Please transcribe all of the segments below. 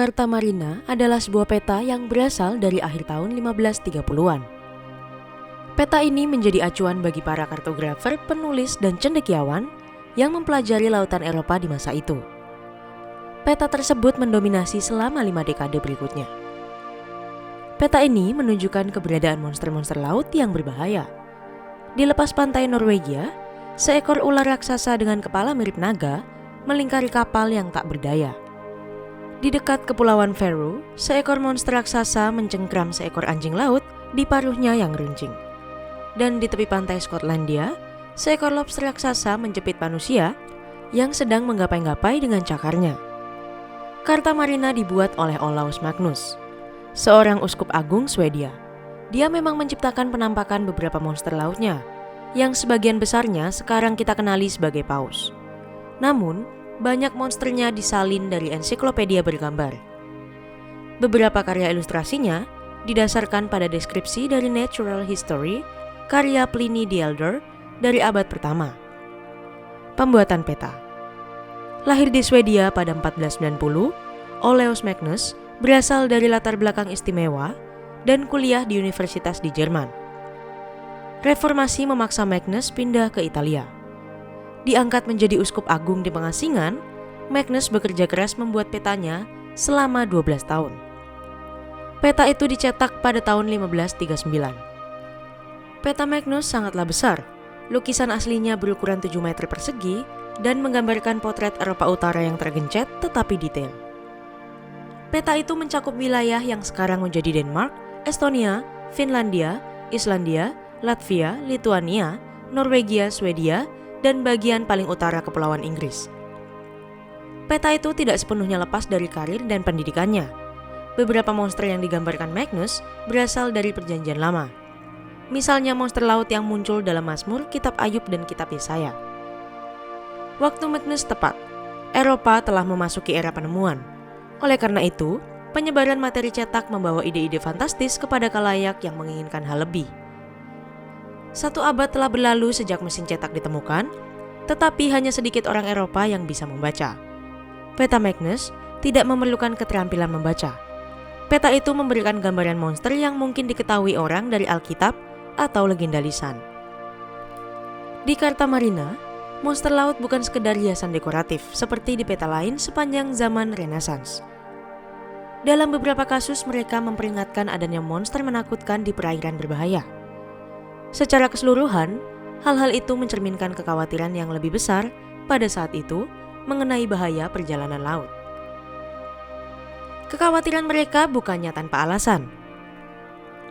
Carta Marina adalah sebuah peta yang berasal dari akhir tahun 1530-an. Peta ini menjadi acuan bagi para kartografer, penulis, dan cendekiawan yang mempelajari lautan Eropa di masa itu. Peta tersebut mendominasi selama 5 dekade berikutnya. Peta ini menunjukkan keberadaan monster-monster laut yang berbahaya. Di lepas pantai Norwegia, seekor ular raksasa dengan kepala mirip naga melingkari kapal yang tak berdaya. Di dekat Kepulauan Faroe, seekor monster raksasa mencengkram seekor anjing laut di paruhnya yang runcing. Dan di tepi pantai Skotlandia, seekor lobster raksasa menjepit manusia yang sedang menggapai-gapai dengan cakarnya. Carta Marina dibuat oleh Olaus Magnus, seorang uskup agung Swedia. Dia memang menciptakan penampakan beberapa monster lautnya, yang sebagian besarnya sekarang kita kenali sebagai paus. Namun, banyak monsternya disalin dari ensiklopedia bergambar. Beberapa karya ilustrasinya didasarkan pada deskripsi dari Natural History karya Pliny the Elder dari abad pertama. Pembuatan peta. Lahir di Swedia pada 1490, Olaus Magnus berasal dari latar belakang istimewa dan kuliah di universitas di Jerman. Reformasi memaksa Magnus pindah ke Italia. Diangkat menjadi uskup agung di pengasingan, Magnus bekerja keras membuat petanya selama 12 tahun. Peta itu dicetak pada tahun 1539. Peta Magnus sangatlah besar. Lukisan aslinya berukuran 7 meter persegi dan menggambarkan potret Eropa Utara yang tergencet tetapi detail. Peta itu mencakup wilayah yang sekarang menjadi Denmark, Estonia, Finlandia, Islandia, Latvia, Lituania, Norwegia, Swedia, dan bagian paling utara Kepulauan Inggris. Peta itu tidak sepenuhnya lepas dari karir dan pendidikannya. Beberapa monster yang digambarkan Magnus berasal dari Perjanjian Lama. Misalnya monster laut yang muncul dalam Mazmur, Kitab Ayub, dan Kitab Yesaya. Waktu Magnus tepat, Eropa telah memasuki era penemuan. Oleh karena itu, penyebaran materi cetak membawa ide-ide fantastis kepada khalayak yang menginginkan hal lebih. 1 abad telah berlalu sejak mesin cetak ditemukan, tetapi hanya sedikit orang Eropa yang bisa membaca. Peta Magnus tidak memerlukan keterampilan membaca. Peta itu memberikan gambaran monster yang mungkin diketahui orang dari Alkitab atau legenda lisan. Di Carta Marina, monster laut bukan sekedar hiasan dekoratif seperti di peta lain sepanjang zaman Renaissance. Dalam beberapa kasus mereka memperingatkan adanya monster menakutkan di perairan berbahaya. Secara keseluruhan, hal-hal itu mencerminkan kekhawatiran yang lebih besar pada saat itu mengenai bahaya perjalanan laut. Kekhawatiran mereka bukannya tanpa alasan.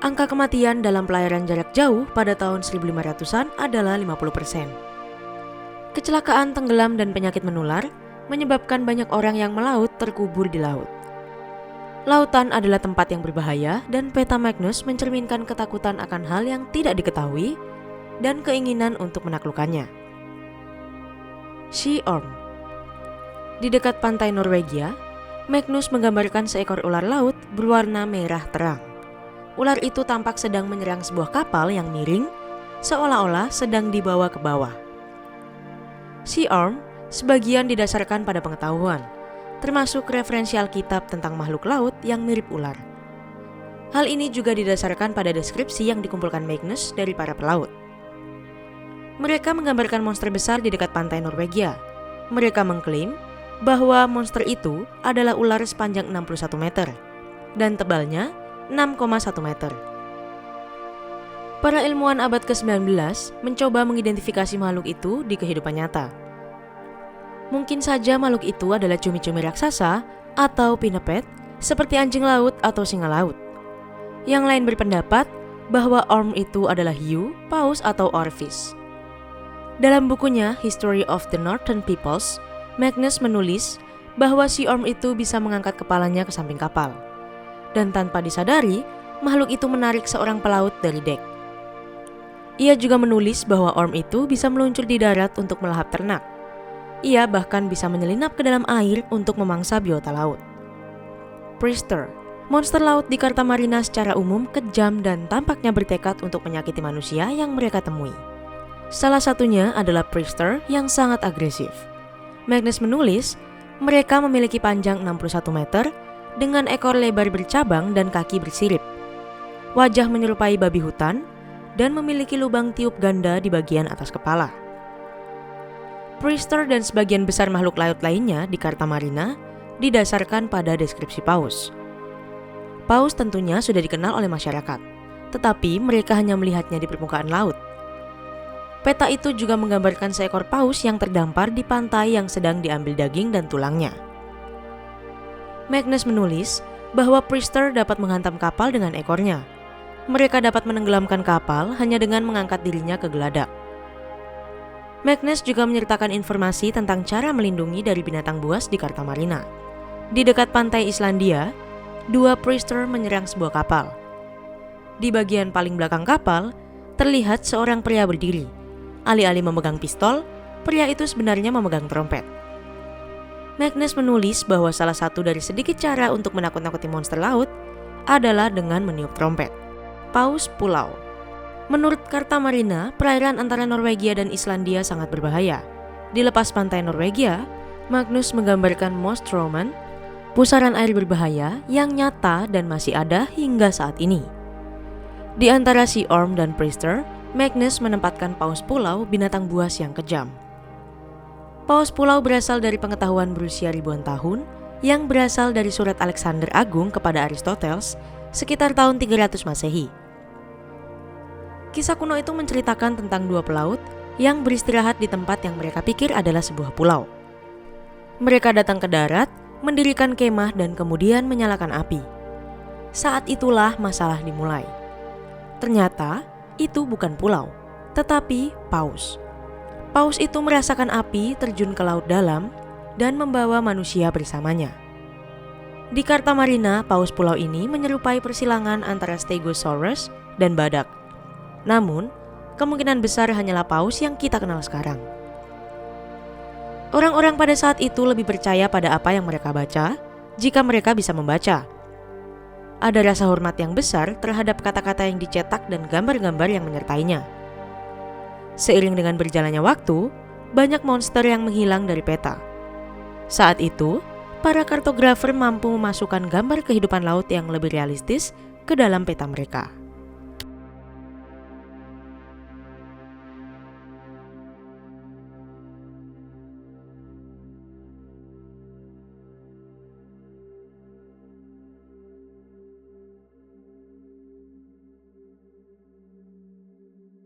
Angka kematian dalam pelayaran jarak jauh pada tahun 1500-an adalah 50%. Kecelakaan tenggelam dan penyakit menular menyebabkan banyak orang yang melaut terkubur di laut. Lautan adalah tempat yang berbahaya dan peta Magnus mencerminkan ketakutan akan hal yang tidak diketahui dan keinginan untuk menaklukkannya. Sea Orm. Di dekat pantai Norwegia, Magnus menggambarkan seekor ular laut berwarna merah terang. Ular itu tampak sedang menyerang sebuah kapal yang miring, seolah-olah sedang dibawa ke bawah. Sea Orm sebagian didasarkan pada pengetahuan, termasuk referensi Alkitab tentang makhluk laut yang mirip ular. Hal ini juga didasarkan pada deskripsi yang dikumpulkan Magnus dari para pelaut. Mereka menggambarkan monster besar di dekat pantai Norwegia. Mereka mengklaim bahwa monster itu adalah ular sepanjang 61 meter dan tebalnya 6,1 meter. Para ilmuwan abad ke-19 mencoba mengidentifikasi makhluk itu di kehidupan nyata. Mungkin saja makhluk itu adalah cumi-cumi raksasa atau pinniped seperti anjing laut atau singa laut. Yang lain berpendapat bahwa orm itu adalah hiu, paus, atau orfish. Dalam bukunya History of the Northern Peoples, Magnus menulis bahwa sea orm itu bisa mengangkat kepalanya ke samping kapal. Dan tanpa disadari, makhluk itu menarik seorang pelaut dari dek. Ia juga menulis bahwa orm itu bisa meluncur di darat untuk melahap ternak. Ia bahkan bisa menyelinap ke dalam air untuk memangsa biota laut. Priester, monster laut di Carta Marina secara umum kejam dan tampaknya bertekad untuk menyakiti manusia yang mereka temui. Salah satunya adalah Priester yang sangat agresif. Magnus menulis, mereka memiliki panjang 61 meter dengan ekor lebar bercabang dan kaki bersirip. Wajah menyerupai babi hutan dan memiliki lubang tiup ganda di bagian atas kepala. Priester dan sebagian besar makhluk laut lainnya di Carta Marina didasarkan pada deskripsi paus. Paus tentunya sudah dikenal oleh masyarakat, tetapi mereka hanya melihatnya di permukaan laut. Peta itu juga menggambarkan seekor paus yang terdampar di pantai yang sedang diambil daging dan tulangnya. Magnus menulis bahwa Priester dapat menghantam kapal dengan ekornya. Mereka dapat menenggelamkan kapal hanya dengan mengangkat dirinya ke geladak. Magnus juga menyertakan informasi tentang cara melindungi dari binatang buas di Carta Marina. Di dekat pantai Islandia, 2 Priester menyerang sebuah kapal. Di bagian paling belakang kapal, terlihat seorang pria berdiri. Alih-alih memegang pistol, pria itu sebenarnya memegang trompet. Magnus menulis bahwa salah satu dari sedikit cara untuk menakut-nakuti monster laut adalah dengan meniup trompet. Paus Pulau. Menurut Carta Marina, perairan antara Norwegia dan Islandia sangat berbahaya. Di lepas pantai Norwegia, Magnus menggambarkan Mostromen, pusaran air berbahaya yang nyata dan masih ada hingga saat ini. Di antara Sea Orm dan Priester, Magnus menempatkan Paus Pulau binatang buas yang kejam. Paus Pulau berasal dari pengetahuan berusia ribuan tahun yang berasal dari surat Alexander Agung kepada Aristoteles sekitar tahun 300 Masehi. Kisah kuno itu menceritakan tentang 2 pelaut yang beristirahat di tempat yang mereka pikir adalah sebuah pulau. Mereka datang ke darat, mendirikan kemah dan kemudian menyalakan api. Saat itulah masalah dimulai. Ternyata itu bukan pulau, tetapi paus. Paus itu merasakan api terjun ke laut dalam dan membawa manusia bersamanya. Di Carta Marina, paus pulau ini menyerupai persilangan antara Stegosaurus dan badak. Namun, kemungkinan besar hanyalah paus yang kita kenal sekarang. Orang-orang pada saat itu lebih percaya pada apa yang mereka baca, jika mereka bisa membaca. Ada rasa hormat yang besar terhadap kata-kata yang dicetak dan gambar-gambar yang menyertainya. Seiring dengan berjalannya waktu, banyak monster yang menghilang dari peta. Saat itu, para kartografer mampu memasukkan gambar kehidupan laut yang lebih realistis ke dalam peta mereka.